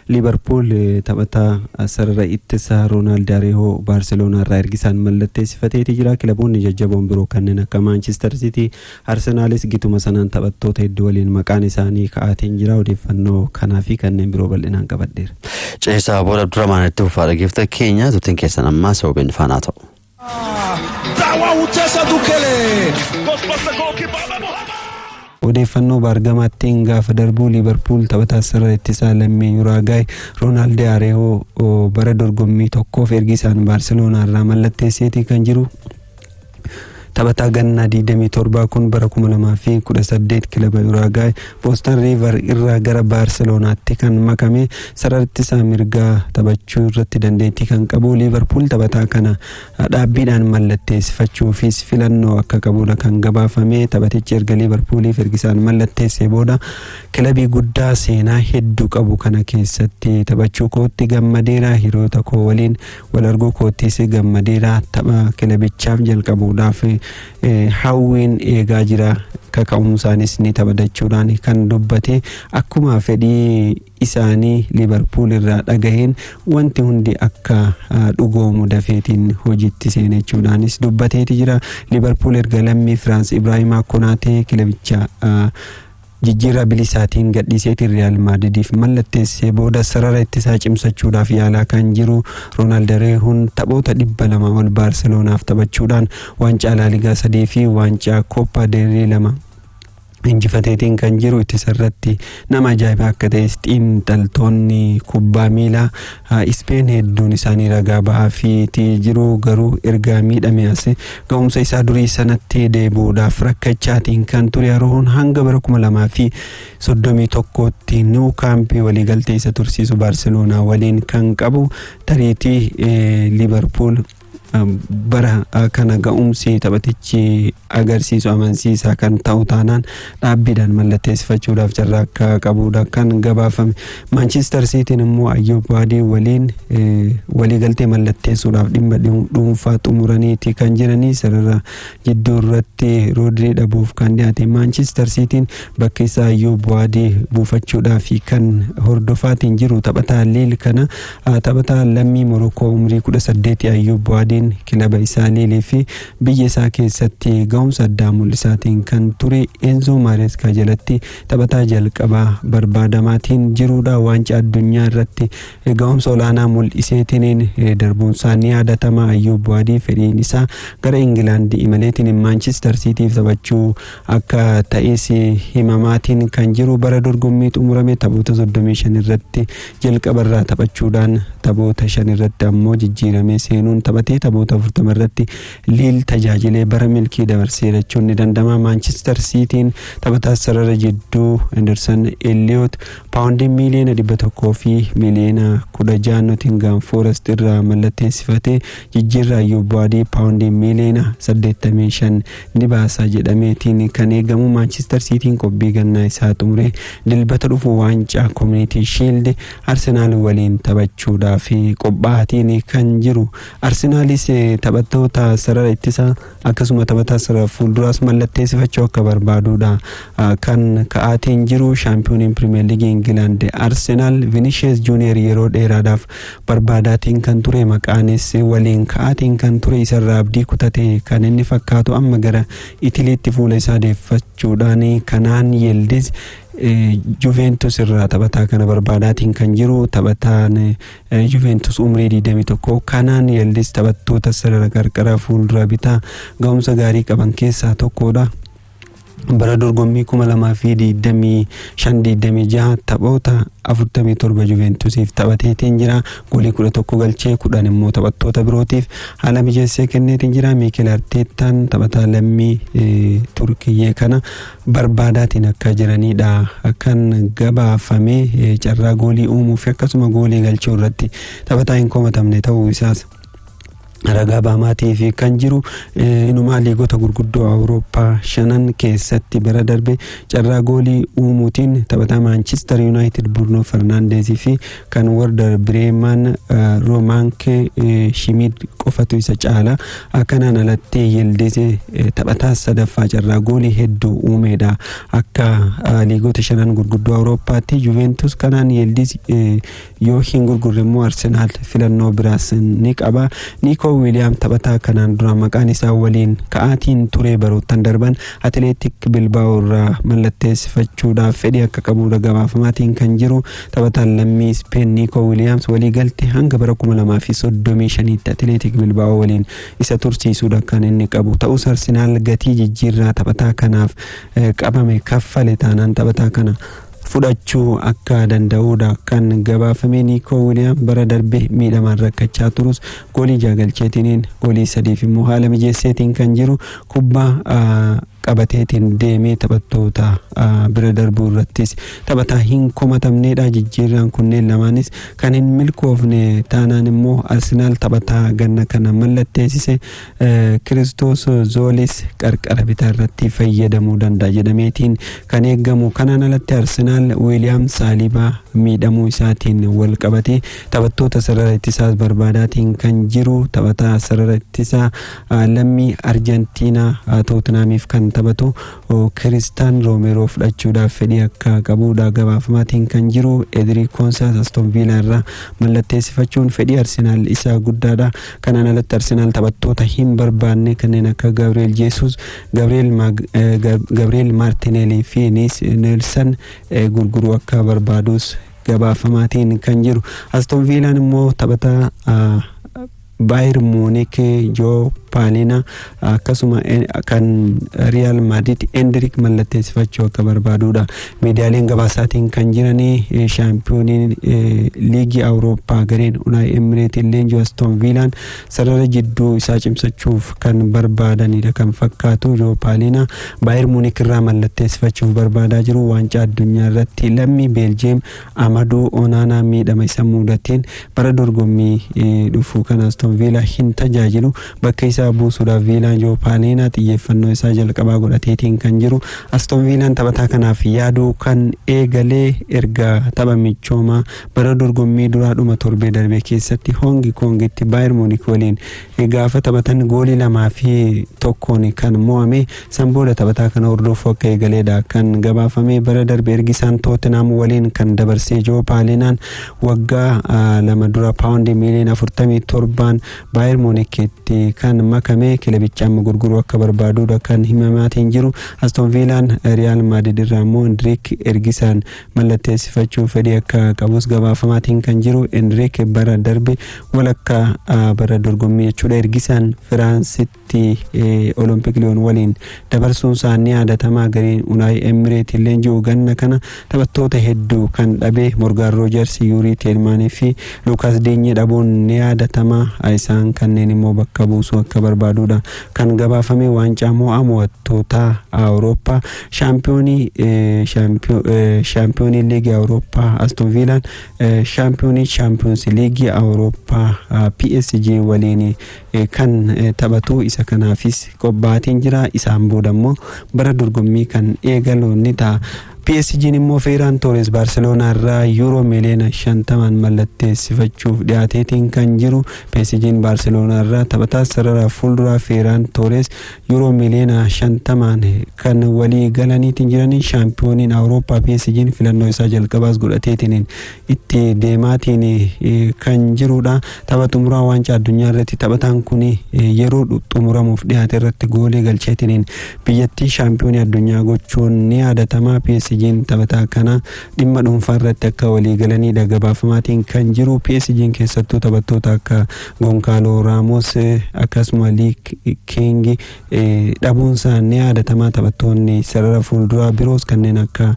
Liverpool taphata sarara ittisa Ronaldo Araujo Barcelona irraa ergisaan mallatteessifateeti jira. Kilaboonni jajjaboon biroo kanneen akka Manchester City, Arsenalis gituma sanaan taphattoota hedduu waliin maqaan isaanii ka'aatiin jira. Odeeffannoo kanaa fi kanneen biroo bal'inaan qabadheera. Ceesaa booda duramaanitti uffata gifta keenya tutiin keessan ammaa sababin faanaa ta'u. Dawa utesa Dukele. Odeeffannoo Baargamaattiin gaafa darbuu Liverpool taphataa sarara ittisaa lammii Uruguay Ronaldo Araujo bara dorgommii tokkoof ergisaan Barcelona irraa mallatteesseetii kan jiru. Taphataa ganna 27 kun bara 2018 kilaba Uruguay Boston River irraa gara Barcelonaatti kan makame sarara ittisaa mirgaa taphachuu irratti dandeettii kan qabu. Liverpool taphataa kana dhaabbiidhaan mallatteessifachuufis filannoo akka qabudha kan gabaafame. Taphatichi erga Liverpooliif ergisaan mallatteessee booda kilabii guddaa seenaa hedduu qabu kana keessatti taphachuu kootti gammadeera. Hiriyoota koo waliin wal arguu koottis gammadeera. Tapha kilabichaaf jalqabuudhaaf hawwiin eegaa jira. Kaka'umsaanis ni taphatachuudhaan kan dubbate akkuma fedhii isaanii Liverpool irraa dhagaheen wanti hundi akka dhugoomu dafeetiin hojiitti seenachuudhaanis dubbateeti jira. Liverpool erga lammii France Ibrahima Konaatee kilabicha jijjiirraa bilisaatiin gadhiiseetiin Real Madridiif mallatteessee booda sarara ittisaa cimsachuudhaaf yaalaa kan jiru. Ronaldo Araujoon taphoota 200 ol Barcelonaaf taphachuudhaan waancaa La Liga 3 fi waancaa Copa del Rey 2 injifateetiin kan jiru. Ittisarratti nama ajaa'ibaa akka ta'es xiinxaltoonni kubbaa miilaa Spain hedduun isaanii ragaa ba'aa fi jiru. Garuu erga miidhamee as ga'umsa isaa durii sanatti deebi'uudhaaf rakkachaatiin kan ture. Araujoon hanga bara 2031tti Nou Camp waliigaltee isa tursiisu Barcelona waliin kan qabu. Tariitii Liverpool bara kana ga'umsi taphatichi agarsiisu amansiisaa kan ta'u taanaan dhaabbiidhaan mallatteessifachuudhaaf carraa akka qabudha kan gabaafame. Manchester City immoo Ayyub Waadii waliin waliigaltee mallatteessuudhaaf dhimma dhuunfaa xumuraniiti kan jiranii. Sarara jidduu irratti Rodri dhabuuf kan dhiyaate Manchester City bakka isaa Ayyub Waadii buufachuudhaaf kan hordofaatiin jiru. Taphataa Lille kana taphataa lammii Morocco umrii 18 Ayyub Waadii kilaba isaa Lille fi biyya isaa keessatti ga'umsa addaa mul'isaatiin kan ture. Enzo Maresca jalatti taphataa jalqabaa barbaadamaatiin jirudha. Waancaa addunyaa irratti ga'umsa olaanaa mul'iseetiin darbuunsaa ni yaadatama. Ayyub Waadii fedhiin isaa gara Ingilaandii imaleetiin Manchester Cityf taphachuu akka ta'es himamaatiin kan jiru. Bara dorgommii xumurame taphoota 35 irratti jalqabarraa taphachuudhaan taphoota 5 irratti ammoo jijjiiramee seenuun taphatee taphoota 40 irratti Lille tajaajilee bara milkii dabarsee jechuun ni danda'ama. Manchester Cityin taphataa sarara jidduu Henderson Elliot paawundii miliyoona 100 fi miliyoona 16 Nottingham Forest irraa mallatteessifatee jijjiirraa Ayyub Waadii paawundii miliyoona 85 ni baasa jedhameetiin kan eegamu. Manchester Cityin qophii gannaa isaa xumuree dilbata dhufu waancaa Community Shield Arsenal waliin taphachuudhaaf qophaa'aatiin kan jiru. Arsenalis taphattoota sarara ittisaa akkasuma taphataa sarara fuulduraas mallatteessifachuu akka barbaadudha kan ka'aatiin jiru. Shaampiyooniin Premier League England Arsenal Vinicius Junior yeroo dheeraadhaaf barbaadaatiin kan ture. Maqaanis waliin ka'aatiin kan ture. Isarraa abdii kutate kan inni fakkaatu amma gara Itiliitti fuula isaa deeffachuudhaan kanaan Yildiz Juventus irraa taphataa kana barbaadaatiin kan jiru. Taphataan Juventus umrii 21 kanaan Yildiz taphattoota sarara qarqara fuuldura bitaa ga'umsa gaarii qaban keessaa tokkodha. Bara dorgommii 2025-26 taphoota 47 Juventusiif taphateetiin jira. Goolii 11 galchee 10 immoo taphattoota birootiif haala mijeessee kenneetiin jira. Mikel Arteetaan taphataa lammii Turkiyyee kana barbaadaatiin akka jiranidha kan gabaafame. Carraa goolii uumuu fi akkasuma goolii galchuu irratti taphataa hin komatamne ta'uu isaas ragaa baamaatii fi kan jiru inumaa liigota gurguddoo Awurooppaa shanan keessatti bara darbe carraa goolii uumuutiin taphataa Manchester United Bruno Fernandes fi kan Werder Bremen Romanke Schmid qofatu isa caala akkanaan alatti Yildiz taphataa sadaffaa carraa goolii hedduu uumeedha akka liigota shanan gurguddoo Awurooppaatti Juventus kanaan Yildiz yoo hin gurgurre immoo Arsenal filannoo biraas ni qaba. Nico William taphataa kanaan dura maqaan isaa waliin ka'aatiin ture baroottan darban Athletic Bilbao irraa mallatteessifachuudhaaf fedhii akka qabuudha gabaafamaatiin kan jiru taphataan lammii Spain Nico Williams walii galte hanga bara 2035tti Athletic Bilbao waliin isa tursiisuudha kan inni qabu ta'us Arsenal gatii jijjiirraa taphataa kanaaf qabame kaffale taanaan taphataa kana fudhachuu akka danda'uudha kan gabaafame. Nico Williams bara darbe miidhamaan rakkachaa turus goolii jaagalcheetiin goolii 3 immoo haala mijeesseetiin kan jiru kubbaa qabateetiin deemee taphattoota bira darbuu irrattis taphataa hin komatamneedha. Jijjiirraan kunneen lamaanis kan hin milkoofne taanaan immoo Arsenal taphataa ganna kana mallatteessise Christos Zolis qarqara bitaa irratti fayyadamuu danda'a jedhameetiin kan eeggamu. Kanaan alatti Arsenal William Saliba miidhamuu isaatiin wal qabate taphattoota sarara ittisaas barbaadaatiin kan jiru taphataa sarara ittisaa lammii Arjentiinaa Tottenhamiif kan taphatu Christian Romero fudhachuudhaaf fedhii akka qabuudha gabaafamaatiin kan jiru. Edric Konsas Aston Villa irraa mallatteessifachuun fedhii Arsenal isa guddaadha. Kanaan alatti Arsenal taphattoota hin barbaanne kanneen akka Gabriel Jesus, Gabriel Martinelli fi Nelson gurguruu akka barbaadus gabaafamaatiin kan jiru. Aston Villa immoo taphataa Bayern Munich Joe Palina akkasuma kan Real Madrid Endrick mallatteessifachuu akka barbaaduudha. Miidiyaaleen gabaasaatiin kan jiranii shaampiyooniin liigii Awurooppaa gareen Unai Emery leenjii Aston Villaan sarara jidduu isaa cimsachuuf kan barbaadanidha kan fakkaatu. Joe Palina Bayern Munich irraa mallatteessifachuuf barbaadaa jiru. Waancaa addunyaa irratti lammii Belgium Amadou Onana miidhama isa mudateen bara dorgommii dhufu kan Aston Villa hin tajaajilu bakka isaa buusuudhaaf Villaan Joe Palina xiyyeeffannoo isaa jalqabaa godhateetiin kan jiru. Aston Villaan taphataa kanaaf yaaduu kan eegalee erga tapha michoomaa bara dorgommii duraadhuma torbee darbee keessatti Hongi Kongitti Bayern Munich waliin gaafa taphatan goolii 2-1 kan mo'ame san booda taphataa kana hordofuu akka eegaleedha kan gabaafame. Bara darbee ergisaan Tottenham waliin kan dabarsee Joe Palinaan waggaa 2 dura paawundi miiliyoona 47 Bayern Munichitti kan makame kilabicha amma gurguruu akka barbaaduudha kan himamaatiin jiru. Aston Villaan Real Madrid irraa immoo Endrick ergisaan mallatteessifachuuf fedhii akka qabus gabaafamaatiin kan jiru. Endrick bara darbe walakkaa bara dorgommii jechuudha ergisaan Firaansitti Olympic Lyon waliin dabarsuun isaa ni yaadatamaa. Gareen Unai Emery leenjii ganna kana taphattoota hedduu kan dhabe Morgan Rogers, Yuri Tielemans fi Lucas Digne dhabuun ni yaadatamaa. Isaan kanneen immoo bakka buusuu akka barbaaduudha kan gabaafame. Waancaa mo'amtoota Awurooppaa shaampiyoonii liigii Awurooppaa Aston Villaan shaampiyoonii Champions League Awurooppaa PSG waliin kan taphatu isa kanaafis qophaatiin jira. Isaan booda immoo bara dorgommii kan eegalu ni ta'a. PSG immoo Ferran Torres Barcelona irraa euro miliyoona 50 mallatteessifachuuf dhiyaateetiin kan jiru. PSG Barcelona irraa taphataa sarara fuulduraa Ferran Torres euro miliyoona 50 kan walii galaniitiin jiranii. Shaampiyooniin Awurooppaa PSG filannoo isaa jalqabaas godhateetiin itti deemaatiin kan jirudha. Tapha xumuraa waancaa addunyaa irratti taphataan kun yeroo xumuramuuf dhiyaate irratti goolii galcheetiin biyyattii shaampiyoonii addunyaa gochuun ni yaadatama. PSG taphataa kana dhimma dhuunfaa irratti akka walii galaniidha gabaafamaatiin kan jiru. PSG keessattuu taphattoota akka Goncalo Ramos akkasuma Lee King dhabuunsaa ni yaadatamaa. Taphattoonni sarara fuulduraa biroos kanneen akka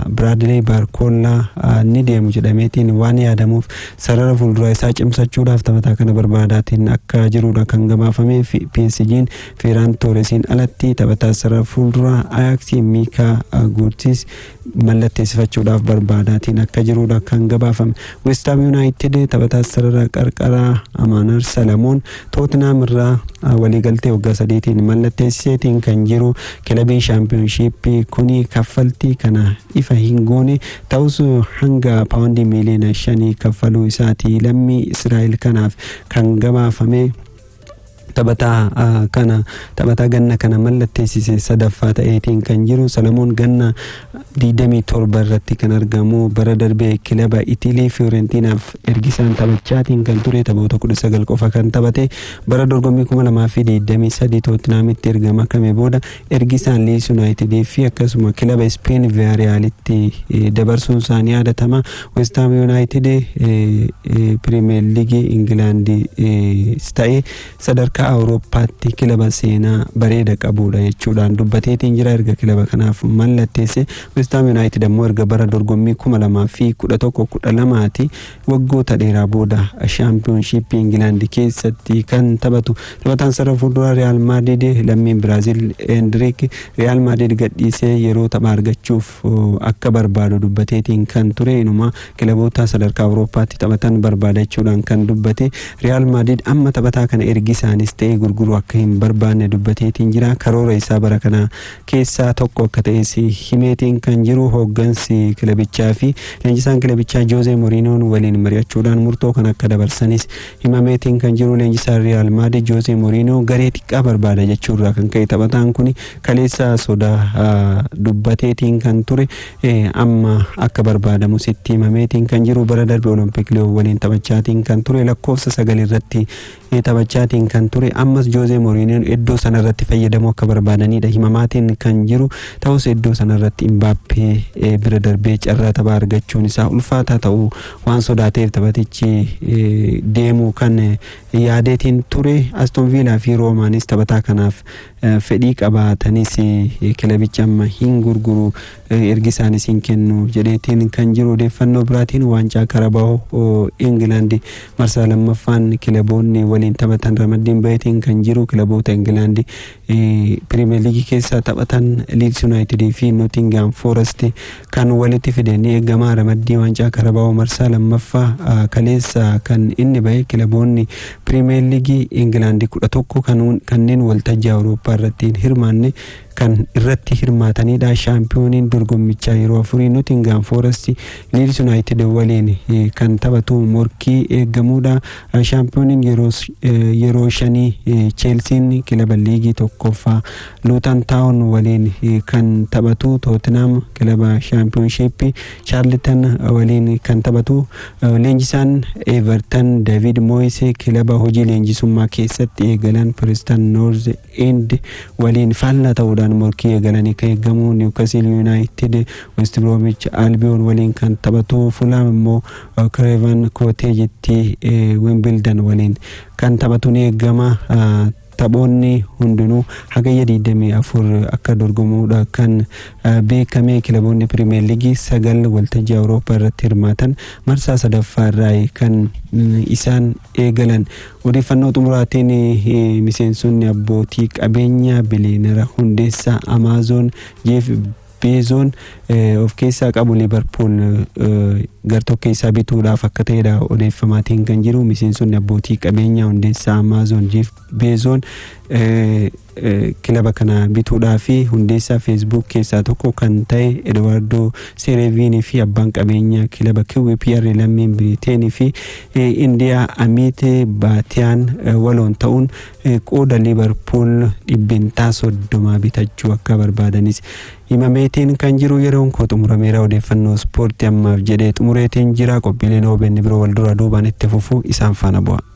Bradley Barcola ni deemu jedhameetiin waan yaadamuuf sarara fuulduraa isaa cimsachuudhaaf taphataa kana barbaadaatiin akka jirudha kan gabaafame. PSG Ferran Torresiin alatti taphataa sarara fuulduraa Ajax Mika Gutierrez irrattis mallatteessifachuudhaaf barbaadaatiin akka jiruudha kan gabaafame. West Ham United taphataa sarara qarqaraa Amanar Salamoon Tottenham irraa waliigaltee waggaa 3tiin mallatteessiseetiin kan jiru. Kilabii Championship kuni kaffaltii kana ifa hin goone ta'us hanga paawundii miliyoona 5 kaffaluu isaati lammii Israa'el kanaaf kan gabaafame. Taphataa ganna kana mallatteessise sadaffaa ta'eetiin kan jiru. Salamoon ganna 27 irratti kan argamu. Bara darbee kilaba Itilii Fiorentinaaf ergisaan taphachaatiin kan ture. Taphoota 19 qofa kan taphate. Bara dorgommii 2023 Tottenhamitti erga makame booda ergisaan Leeds United fi akkasuma kilaba Spain Villarrealitti dabarsuun isaanii yaadatama. West Ham United Premier League England ta'ee sadarkaa Awurooppaatti kilaba seenaa bareeda qabuudha jechuudhaan dubbateetiin jira. Erga kilaba kanaaf mallatteesse. West Ham United ammoo erga bara dorgommii 2011-12 waggoota dheeraa booda Championship England keessatti kan taphatu. Taphataan sarara fuulduraa Real Madrid lammiin Brazil Endrick Real Madrid gadhiisee yeroo tapha argachuuf akka barbaadu dubbateetiin kan ture. Inuma kilaboota sadarkaa Awurooppaatti taphatan barbaadachuudhaan kan dubbate. Real Madrid amma taphataa kana ergisaanis ta'ee gurguruu akka hin barbaanne dubbateetiin jira. Karoora isaa bara kana keessaa tokko akka ta'es himeetiin kan jiru. Hooggansi kilabichaa fi leenjisaan kilabichaa Jose Mourinhoon waliin mari'achuudhaan murtoo kan akka dabarsanis himameetiin kan jiru. Leenjisaan Real Madrid Jose Mourinho garee xiqqaa barbaada jechuurraa kan ka'e taphataan kun kaleessa sodaa dubbateetiin kan ture. Amma akka barbaadamu sitti himameetiin kan jiru. Bara darbe Olympic Lyon waliin taphachaatiin kan ture. Lakkoofsa 9 irratti taphachaatiin kan ture. Ammas Jose Mourinhoon iddoo sanarratti fayyadamu akka barbaadaniidha himamaatiin kan jiru. Ta'us iddoo sanarratti Mbappé bira darbee carraa taphaa argachuun isaa ulfaataa ta'uu waan sodaateef taphatichi deemuu kan yaadeetiin ture. Aston Villa fi Roomaanis taphataa kanaaf fedhii qabaatanis kilabicha amma hin gurguru ergisaanis hin kennu jedheetiin kan jiru. Odeeffannoo biraatiin waancaa Karabaa'oo England marsaa lammaffaan kilaboonni waliin taphatan ramaddiin baheetiin kan jiru. Kilaboota England Premier League keessa taphatan Leeds United fi Nottingham Forest kan walitti fidanii eegamaa ramaddii waancaa Karabaa'oo marsaa lammaffaa kaleessa kan inni bahe. Kilaboonni Premier League England 11 kanneen waltajjii Awurooppaa irratti hirmaanne kan irratti hirmaatanidha. Shaampiyooniin dorgommichaa yeroo 4 Nottingham Forest Leeds United waliin kan taphatu morkii eegamuudha. Shaampiyooniin yeroo 5 Chelsea kilaba liigii tokkoffaa Luton Town waliin kan taphatu. Tottenham kilaba Championship Charlton waliin kan taphatu. Leenjisaan Everton David Moyes kilaba hojii leenjisummaa keessatti eegalan Preston North End waliin faallaa ta'uudha morkii eegalanii kan eegamu. Newcastle United West Bromwich Albion waliin kan taphatu. Fulham immoo Craven Cottagetti Wimbledon waliin kan taphatu ni eegama. Taphoonni hundinuu hagayya 24 akka dorgomuudha kan beekame. Kilaboonni Premier League 9 waltajjii Awurooppaa irratti hirmaatan marsaa sadaffaa irraa kan isaan eegalan. Odeeffannoo xumuraatiin miseensonni abbootii qabeenya biliyoonera hundeessaa Amazon Jeff Bezos of keessaa qabu Liverpool gartokkee isaa bituudhaaf akka ta'edha odeeffamaatiin kan jiru. Miseensonni abbootii qabeenyaa hundeessaa Amazon Jeff Bezos kilaba kana bituudhaa fi hundeessaa Facebook keessaa tokko kan ta'e Eduardo Cerevini fi abbaan qabeenyaa kilaba QPR lammiin Biriteen fi Indiyaa Amit Bhaatiyan waloon ta'uun qooda Liverpool 30 bitachuu akka barbaadanis himameetiin kan jiru. Yeroon koo xumurameera. Odeeffannoo ispoortii ammaaf jedhee xumureetiin jira. Qophiileen OBN biroo wal duraa duubaan itti fufuu isaan faana bu'a.